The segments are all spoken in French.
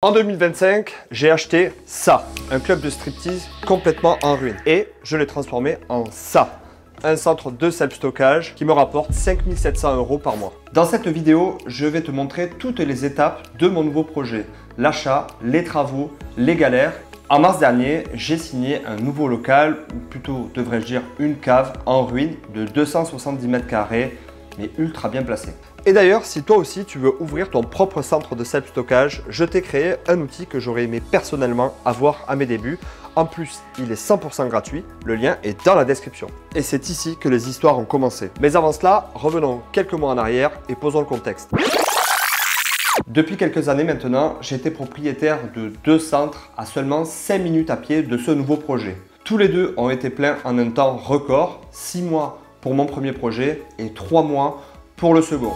En 2025, j'ai acheté ça, un club de striptease complètement en ruine. Et je l'ai transformé en ça, un centre de self-stockage qui me rapporte 5 700 € par mois. Dans cette vidéo, je vais te montrer toutes les étapes de mon nouveau projet. L'achat, les travaux, les galères. En mars dernier, j'ai signé un nouveau local, ou plutôt devrais-je dire une cave en ruine de 270 mètres carrés, mais ultra bien placée. Et d'ailleurs, si toi aussi tu veux ouvrir ton propre centre de self-stockage, je t'ai créé un outil que j'aurais aimé personnellement avoir à mes débuts. En plus, il est 100% gratuit, le lien est dans la description. Et c'est ici que les histoires ont commencé. Mais avant cela, revenons quelques mois en arrière et posons le contexte. Depuis quelques années maintenant, j'ai été propriétaire de 2 centres à seulement 5 minutes à pied de ce nouveau projet. Tous les deux ont été pleins en un temps record, 6 mois pour mon premier projet et 3 mois pour le second.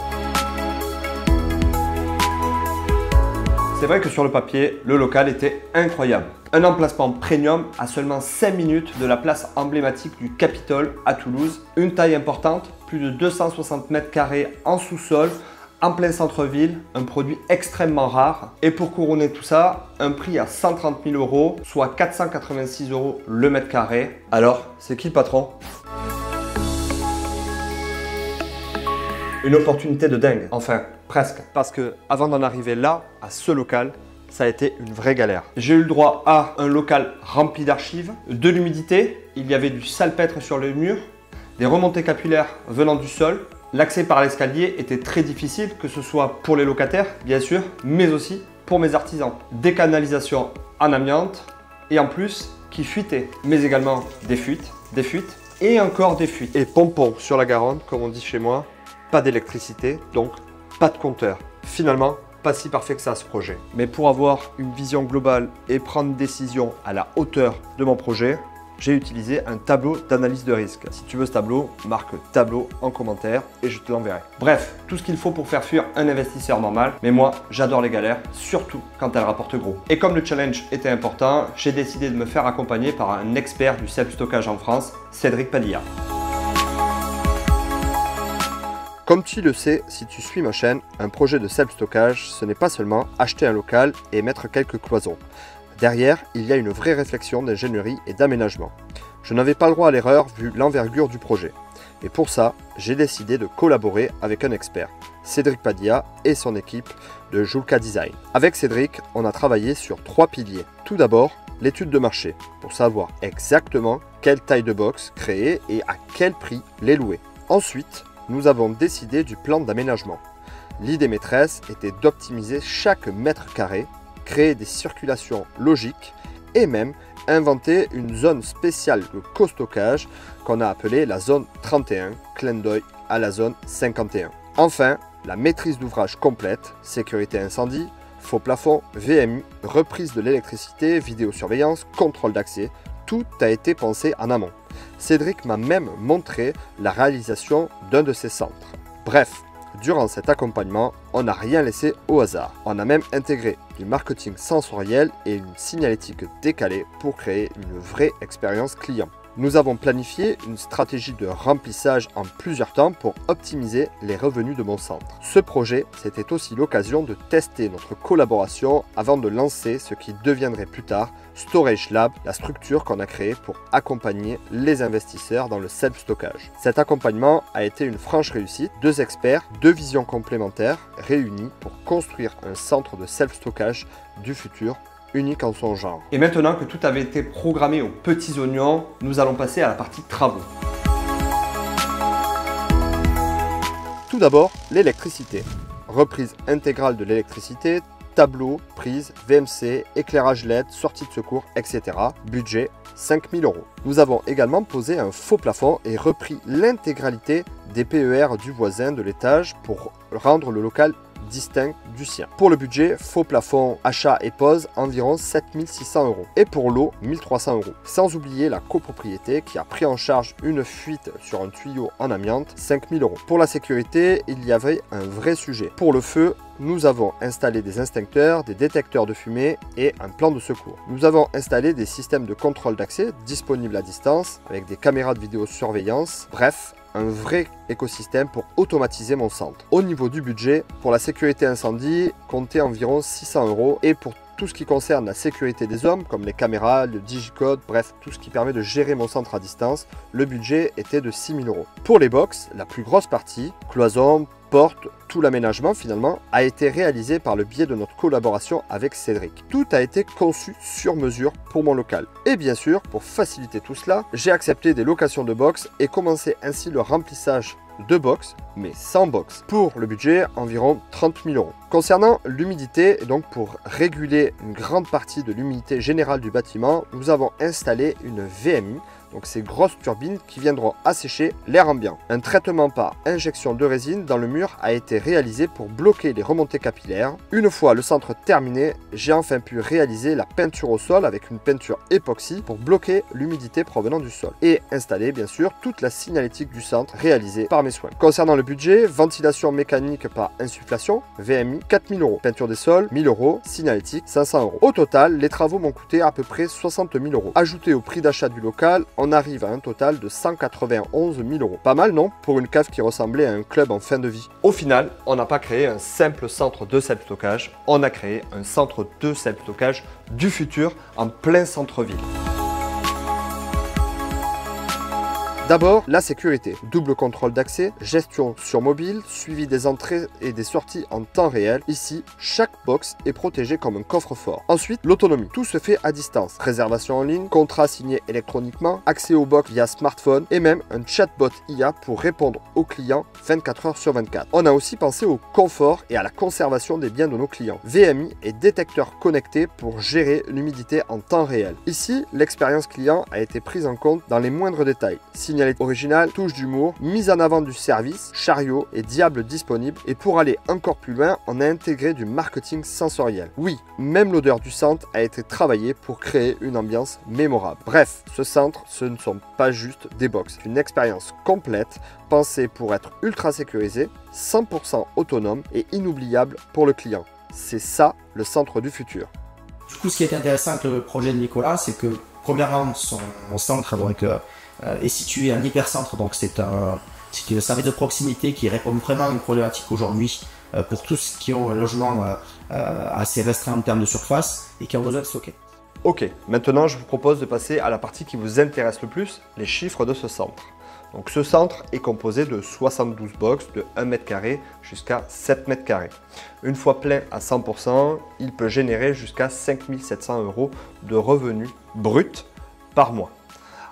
C'est vrai que sur le papier, le local était incroyable. Un emplacement premium à seulement 5 minutes de la place emblématique du Capitole à Toulouse. Une taille importante, plus de 260 mètres carrés en sous-sol, en plein centre-ville, un produit extrêmement rare. Et pour couronner tout ça, un prix à 130 000 €, soit 486 € le mètre carré. Alors, c'est qui le patron ? Une opportunité de dingue, enfin presque, parce que avant d'en arriver là, à ce local, ça a été une vraie galère. J'ai eu le droit à un local rempli d'archives, de l'humidité, il y avait du salpêtre sur les murs, des remontées capillaires venant du sol. L'accès par l'escalier était très difficile, que ce soit pour les locataires, bien sûr, mais aussi pour mes artisans. Des canalisations en amiante et en plus qui fuitaient, mais également des fuites et encore des fuites. Et pompons sur la Garonne, comme on dit chez moi. Pas d'électricité, donc pas de compteur. Finalement, pas si parfait que ça ce projet. Mais pour avoir une vision globale et prendre une décision à la hauteur de mon projet, j'ai utilisé un tableau d'analyse de risque. Si tu veux ce tableau, marque tableau en commentaire et je te l'enverrai. Bref, tout ce qu'il faut pour faire fuir un investisseur normal. Mais moi, j'adore les galères, surtout quand elles rapportent gros. Et comme le challenge était important, j'ai décidé de me faire accompagner par un expert du self-stockage en France, Cédric Padilla. Comme tu le sais, si tu suis ma chaîne, un projet de self-stockage, ce n'est pas seulement acheter un local et mettre quelques cloisons. Derrière, il y a une vraie réflexion d'ingénierie et d'aménagement. Je n'avais pas le droit à l'erreur vu l'envergure du projet. Et pour ça, j'ai décidé de collaborer avec un expert, Cédric Padilla et son équipe de Julka Design. Avec Cédric, on a travaillé sur 3 piliers. Tout d'abord, l'étude de marché, pour savoir exactement quelle taille de box créer et à quel prix les louer. Ensuite, nous avons décidé du plan d'aménagement. L'idée maîtresse était d'optimiser chaque mètre carré, créer des circulations logiques et même inventer une zone spéciale de co-stockage qu'on a appelée la zone 31, clin d'œil à la zone 51. Enfin, la maîtrise d'ouvrage complète, sécurité incendie, faux plafond, VMI, reprise de l'électricité, vidéosurveillance, contrôle d'accès, tout a été pensé en amont. Cédric m'a même montré la réalisation d'un de ses centres. Bref, durant cet accompagnement, on n'a rien laissé au hasard. On a même intégré du marketing sensoriel et une signalétique décalée pour créer une vraie expérience client. Nous avons planifié une stratégie de remplissage en plusieurs temps pour optimiser les revenus de mon centre. Ce projet, c'était aussi l'occasion de tester notre collaboration avant de lancer ce qui deviendrait plus tard Storage Lab, la structure qu'on a créée pour accompagner les investisseurs dans le self-stockage. Cet accompagnement a été une franche réussite. 2 experts, 2 visions complémentaires réunies pour construire un centre de self-stockage du futur unique en son genre. Et maintenant que tout avait été programmé aux petits oignons, nous allons passer à la partie travaux. Tout d'abord, l'électricité. Reprise intégrale de l'électricité, tableau, prise, VMC, éclairage LED, sortie de secours, etc. Budget 5 000 €. Nous avons également posé un faux plafond et repris l'intégralité des PER du voisin de l'étage pour rendre le local distinct du sien. Pour le budget, faux plafond, achat et pose, environ 7 600 €. Et pour l'eau, 1 300 €. Sans oublier la copropriété qui a pris en charge une fuite sur un tuyau en amiante, 5 000 €. Pour la sécurité, il y avait un vrai sujet. Pour le feu, nous avons installé des extincteurs, des détecteurs de fumée et un plan de secours. Nous avons installé des systèmes de contrôle d'accès disponibles à distance avec des caméras de vidéosurveillance. Bref, un vrai écosystème pour automatiser mon centre. Au niveau du budget, pour la sécurité incendie, comptez environ 600 € et pour tout ce qui concerne la sécurité des hommes, comme les caméras, le digicode, bref, tout ce qui permet de gérer mon centre à distance, le budget était de 6 000 €. Pour les box, la plus grosse partie, cloison, porte, tout l'aménagement finalement, a été réalisé par le biais de notre collaboration avec Cédric. Tout a été conçu sur mesure pour mon local. Et bien sûr, pour faciliter tout cela, j'ai accepté des locations de box et commencé ainsi le remplissage de box, mais sans box. Pour le budget, environ 30 000 €. Concernant l'humidité, et donc pour réguler une grande partie de l'humidité générale du bâtiment, nous avons installé une VMI, donc ces grosses turbines qui viendront assécher l'air ambiant. Un traitement par injection de résine dans le mur a été réalisé pour bloquer les remontées capillaires. Une fois le centre terminé, j'ai enfin pu réaliser la peinture au sol avec une peinture époxy pour bloquer l'humidité provenant du sol. Et installer bien sûr toute la signalétique du centre réalisée par mes soins. Concernant le budget, ventilation mécanique par insufflation, VMI 4 000 €. Peinture des sols 1 000 €, signalétique 500 €. Au total, les travaux m'ont coûté à peu près 60 000 €. Ajouté au prix d'achat du local, on arrive à un total de 191 000 €. Pas mal, non? Pour une cave qui ressemblait à un club en fin de vie. Au final, on n'a pas créé un simple centre de self-stockage, on a créé un centre de self-stockage du futur en plein centre-ville. D'abord, la sécurité. Double contrôle d'accès, gestion sur mobile, suivi des entrées et des sorties en temps réel. Ici, chaque box est protégé comme un coffre-fort. Ensuite, l'autonomie. Tout se fait à distance. Réservation en ligne, contrat signé électroniquement, accès aux box via smartphone et même un chatbot IA pour répondre aux clients 24 h sur 24. On a aussi pensé au confort et à la conservation des biens de nos clients. VMI et détecteur connecté pour gérer l'humidité en temps réel. Ici, l'expérience client a été prise en compte dans les moindres détails. Signalétique originale, touche d'humour, mise en avant du service, chariot et diable disponible. Et pour aller encore plus loin, on a intégré du marketing sensoriel. Oui, même l'odeur du centre a été travaillée pour créer une ambiance mémorable. Bref, ce centre, ce ne sont pas juste des box. Une expérience complète, pensée pour être ultra sécurisée, 100% autonome et inoubliable pour le client. C'est ça le centre du futur. Du coup, ce qui est intéressant avec le projet de Nicolas, c'est que premièrement, son centre est situé à un hypercentre, donc c'est un service de proximité qui répond vraiment à une problématique aujourd'hui pour tous qui ont un logement assez restreint en termes de surface et qui ont besoin de stocker. Ok, maintenant je vous propose de passer à la partie qui vous intéresse le plus, les chiffres de ce centre. Donc ce centre est composé de 72 box de 1 m² jusqu'à 7 m². Une fois plein à 100%, il peut générer jusqu'à 5 700 € de revenus bruts par mois.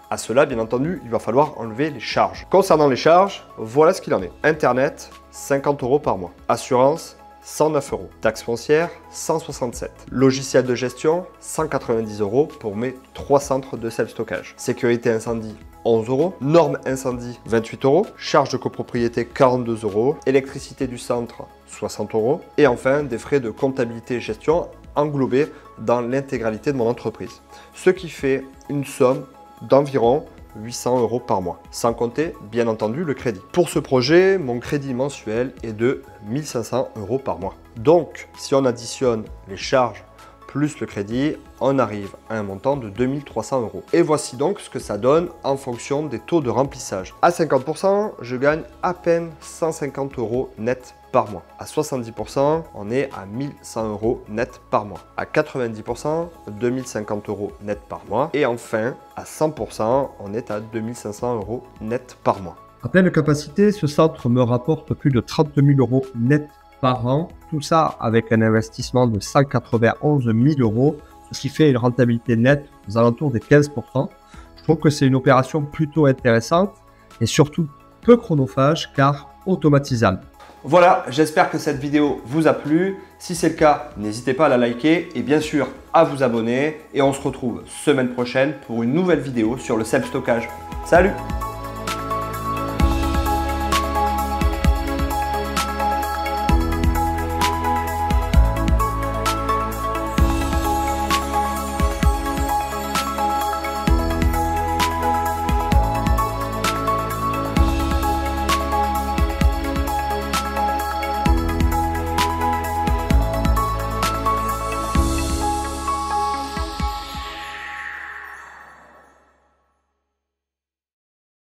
À cela, bien entendu, il va falloir enlever les charges. Concernant les charges, voilà ce qu'il en est. Internet, 50 € par mois. Assurance, 109 €. Taxe foncière, 167. Logiciel de gestion, 190 € pour mes 3 centres de self-stockage. Sécurité incendie, 11 €. Norme incendie, 28 €. Charge de copropriété, 42 €. Électricité du centre, 60 €. Et enfin, des frais de comptabilité et gestion englobés dans l'intégralité de mon entreprise. Ce qui fait une somme d'environ 800 € par mois, sans compter bien entendu le crédit. Pour ce projet, mon crédit mensuel est de 1 500 € par mois. Donc, si on additionne les charges plus le crédit, on arrive à un montant de 2 300 €. Et voici donc ce que ça donne en fonction des taux de remplissage. À 50%, je gagne à peine 150 € net par mois. À 70%, on est à 1 100 € net par mois. À 90%, 2 050 € net par mois. Et enfin, à 100%, on est à 2 500 € net par mois. À pleine capacité, ce centre me rapporte plus de 30 000 € net par an. Tout ça avec un investissement de 191 000 €, ce qui fait une rentabilité nette aux alentours des 15%. Je trouve que c'est une opération plutôt intéressante et surtout peu chronophage car automatisable. Voilà, j'espère que cette vidéo vous a plu. Si c'est le cas, n'hésitez pas à la liker et bien sûr à vous abonner. Et on se retrouve semaine prochaine pour une nouvelle vidéo sur le self-stockage. Salut!